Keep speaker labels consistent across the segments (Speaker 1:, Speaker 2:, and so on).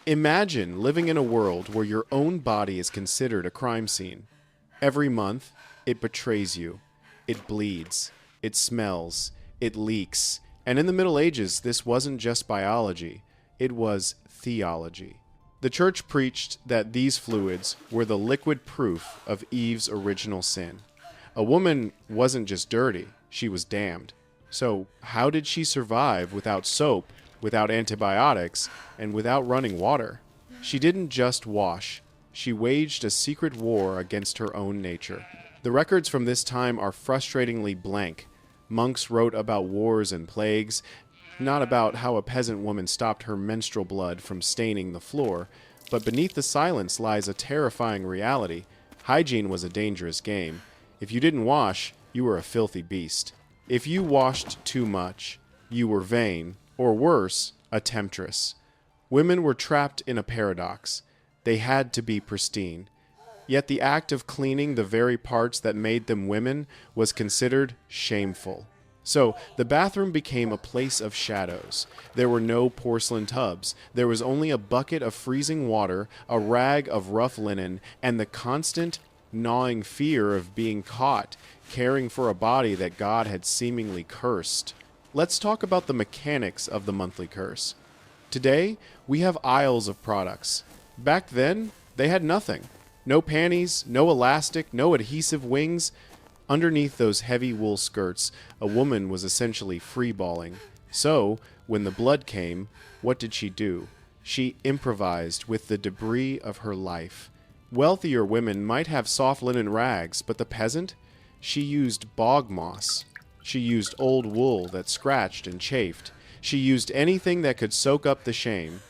Speaker 1: Imagine living in a world where your own body is considered a crime scene. Every month, it betrays you. It bleeds. It smells. It leaks. And in the Middle Ages, this wasn't just biology, it was theology. The church preached that these fluids were the liquid proof of Eve's original sin. A woman wasn't just dirty, she was damned. So, how did she survive without soap, without antibiotics, and without running water? She didn't just wash, she waged a secret war against her own nature. The records from this time are frustratingly blank. Monks wrote about wars and plagues, not about how a peasant woman stopped her menstrual blood from staining the floor, but beneath the silence lies a terrifying reality. Hygiene was a dangerous game. If you didn't wash, you were a filthy beast. If you washed too much, you were vain, or worse, a temptress. Women were trapped in a paradox. They had to be pristine. Yet the act of cleaning the very parts that made them women was considered shameful. So, the bathroom became a place of shadows. There were no porcelain tubs. There was only a bucket of freezing water, a rag of rough linen, and the constant, gnawing fear of being caught, caring for a body that God had seemingly cursed. Let's talk about the mechanics of the monthly curse. Today, we have aisles of products. Back then, they had nothing. No panties, no elastic, no adhesive wings. Underneath those heavy wool skirts, a woman was essentially freeballing. So, when the blood came, what did she do? She improvised with the debris of her life. Wealthier women might have soft linen rags, but the peasant? She used bog moss. She used old wool that scratched and chafed. She used anything that could soak up the shame.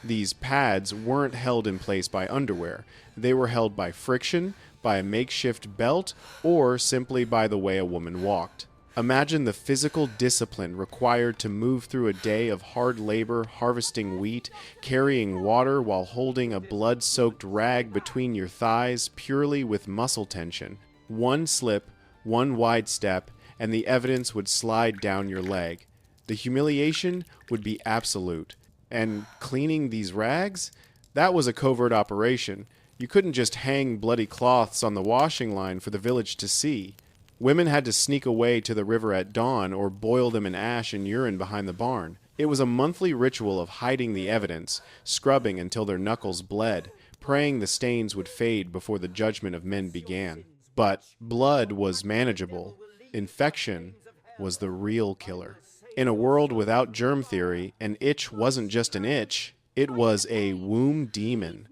Speaker 1: These pads weren't held in place by underwear. They were held by friction, by a makeshift belt, or simply by the way a woman walked. Imagine the physical discipline required to move through a day of hard labor harvesting wheat, carrying water while holding a blood-soaked rag between your thighs purely with muscle tension. One slip, one wide step, and the evidence would slide down your leg. The humiliation would be absolute. And cleaning these rags? That was a covert operation. You couldn't just hang bloody cloths on the washing line for the village to see. Women had to sneak away to the river at dawn or boil them in ash and urine behind the barn. It was a monthly ritual of hiding the evidence, scrubbing until their knuckles bled, praying the stains would fade before the judgment of men began. But blood was manageable. Infection was the real killer. In a world without germ theory, an itch wasn't just an itch, it was a womb demon.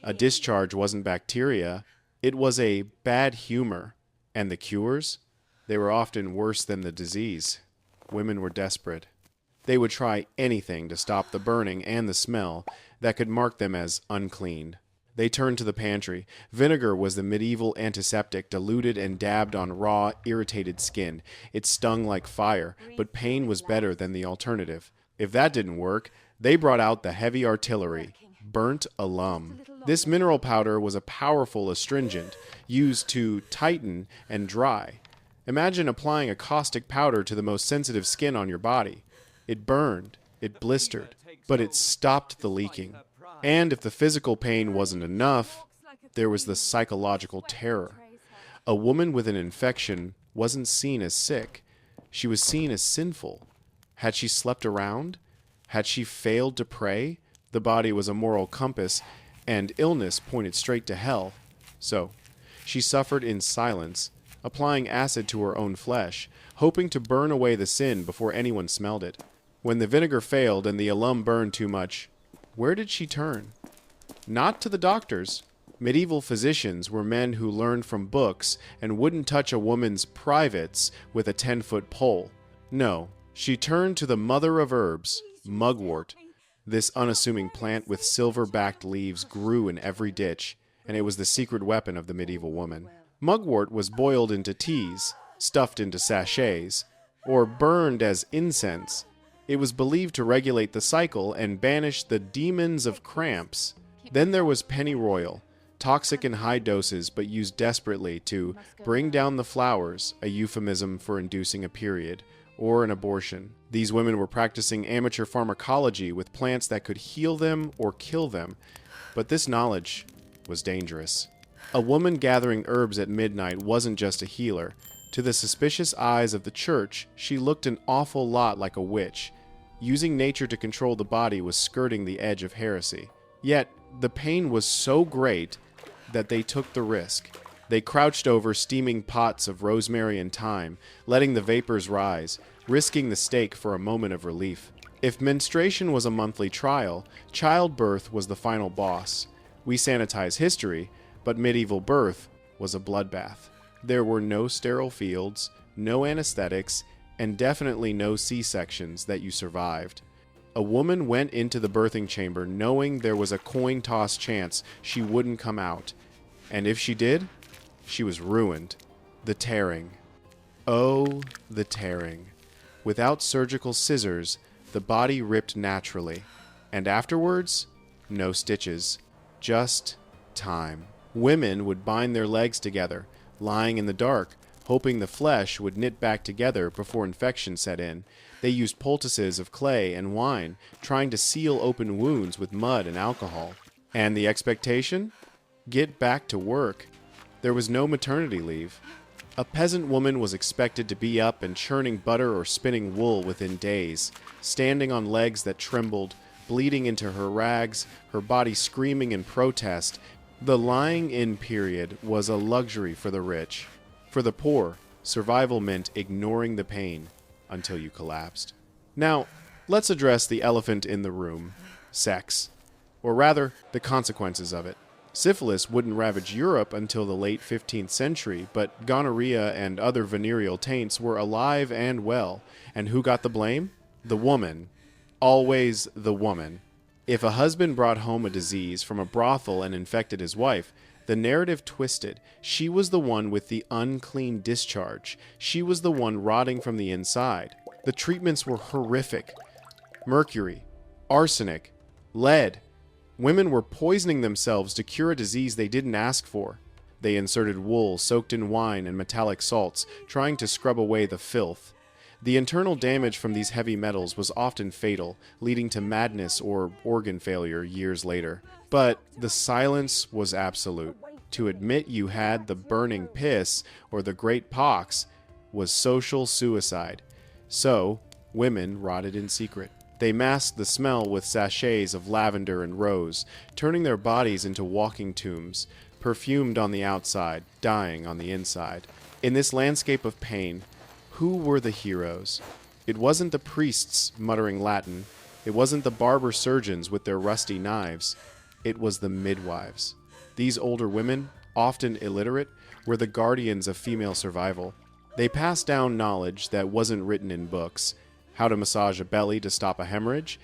Speaker 1: A discharge wasn't bacteria, it was a bad humor. And the cures? They were often worse than the disease. Women were desperate. They would try anything to stop the burning and the smell that could mark them as unclean. They turned to the pantry. Vinegar was the medieval antiseptic diluted and dabbed on raw, irritated skin. It stung like fire, but pain was better than the alternative. If that didn't work, they brought out the heavy artillery, burnt alum. This mineral powder was a powerful astringent, used to tighten and dry. Imagine applying a caustic powder to the most sensitive skin on your body. It burned, it blistered, but it stopped the leaking. And if the physical pain wasn't enough, there was the psychological terror. A woman with an infection wasn't seen as sick. She was seen as sinful. Had she slept around? Had she failed to pray? The body was a moral compass, and illness pointed straight to hell. So, she suffered in silence, applying acid to her own flesh, hoping to burn away the sin before anyone smelled it. When the vinegar failed and the alum burned too much, where did she turn? Not to the doctors. Medieval physicians were men who learned from books and wouldn't touch a woman's privates with a 10-foot pole. No, she turned to the mother of herbs, mugwort. This unassuming plant with silver-backed leaves grew in every ditch, and it was the secret weapon of the medieval woman. Mugwort was boiled into teas, stuffed into sachets, or burned as incense. It was believed to regulate the cycle and banish the demons of cramps. Then there was pennyroyal, toxic in high doses but used desperately to bring down the flowers, a euphemism for inducing a period, or an abortion. These women were practicing amateur pharmacology with plants that could heal them or kill them, but this knowledge was dangerous. A woman gathering herbs at midnight wasn't just a healer. To the suspicious eyes of the church, she looked an awful lot like a witch. Using nature to control the body was skirting the edge of heresy. Yet, the pain was so great that they took the risk. They crouched over steaming pots of rosemary and thyme, letting the vapors rise, risking the stake for a moment of relief. If menstruation was a monthly trial, childbirth was the final boss. We sanitize history, but medieval birth was a bloodbath. There were no sterile fields, no anesthetics, and definitely no C-sections that you survived. A woman went into the birthing chamber knowing there was a coin toss chance she wouldn't come out. And if she did, she was ruined. The tearing. Oh, the tearing. Without surgical scissors, the body ripped naturally. And afterwards, no stitches. Just time. Women would bind their legs together, lying in the dark, hoping the flesh would knit back together before infection set in. They used poultices of clay and wine, trying to seal open wounds with mud and alcohol. And the expectation? Get back to work. There was no maternity leave. A peasant woman was expected to be up and churning butter or spinning wool within days, standing on legs that trembled, bleeding into her rags, her body screaming in protest. The lying-in period was a luxury for the rich. For the poor, survival meant ignoring the pain until you collapsed. Now, let's address the elephant in the room: sex. Or rather, the consequences of it. Syphilis wouldn't ravage Europe until the late 15th century, but gonorrhea and other venereal taints were alive and well. And who got the blame? The woman. Always the woman. If a husband brought home a disease from a brothel and infected his wife, the narrative twisted. She was the one with the unclean discharge. She was the one rotting from the inside. The treatments were horrific. Mercury, arsenic, lead. Women were poisoning themselves to cure a disease they didn't ask for. They inserted wool soaked in wine and metallic salts, trying to scrub away the filth. The internal damage from these heavy metals was often fatal, leading to madness or organ failure years later. But the silence was absolute. To admit you had the burning piss or the great pox was social suicide. So, women rotted in secret. They masked the smell with sachets of lavender and rose, turning their bodies into walking tombs, perfumed on the outside, dying on the inside. In this landscape of pain, who were the heroes? It wasn't the priests muttering Latin. It wasn't the barber surgeons with their rusty knives. It was the midwives. These older women, often illiterate, were the guardians of female survival. They passed down knowledge that wasn't written in books. How to massage a belly to stop a hemorrhage,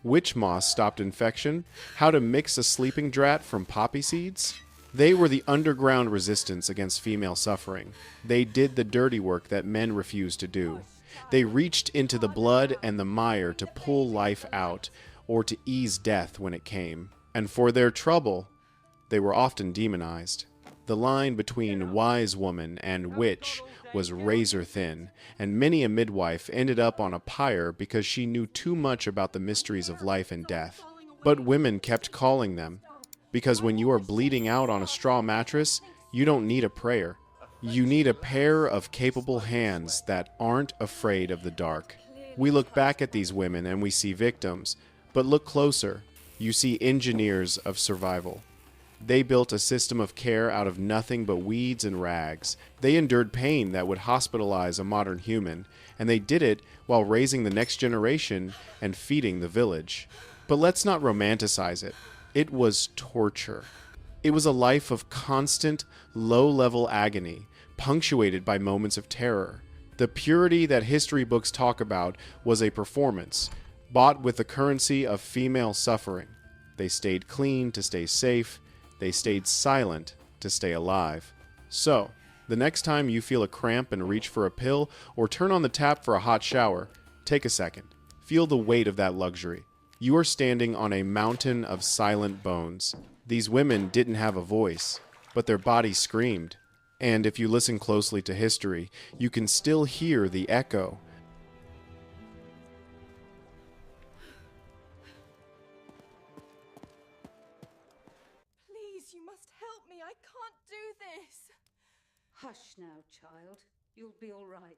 Speaker 1: which moss stopped infection, how to mix a sleeping draught from poppy seeds. They were the underground resistance against female suffering. They did the dirty work that men refused to do. They reached into the blood and the mire to pull life out, or to ease death when it came. And for their trouble, they were often demonized. The line between wise woman and witch was razor thin, and many a midwife ended up on a pyre because she knew too much about the mysteries of life and death. But women kept calling them, because when you are bleeding out on a straw mattress, you don't need a prayer. You need a pair of capable hands that aren't afraid of the dark. We look back at these women and we see victims, but look closer. You see engineers of survival. They built a system of care out of nothing but weeds and rags. They endured pain that would hospitalize a modern human, and they did it while raising the next generation and feeding the village. But let's not romanticize it. It was torture. It was a life of constant, low-level agony, punctuated by moments of terror. The purity that history books talk about was a performance, bought with the currency of female suffering. They stayed clean to stay safe. They stayed silent to stay alive. So, the next time you feel a cramp and reach for a pill, or turn on the tap for a hot shower, take a second. Feel the weight of that luxury. You are standing on a mountain of silent bones. These women didn't have a voice, but their bodies screamed. And if you listen closely to history, you can still hear the echo.
Speaker 2: Please, you must help me. I can't do this.
Speaker 3: Hush now, child. You'll be all right.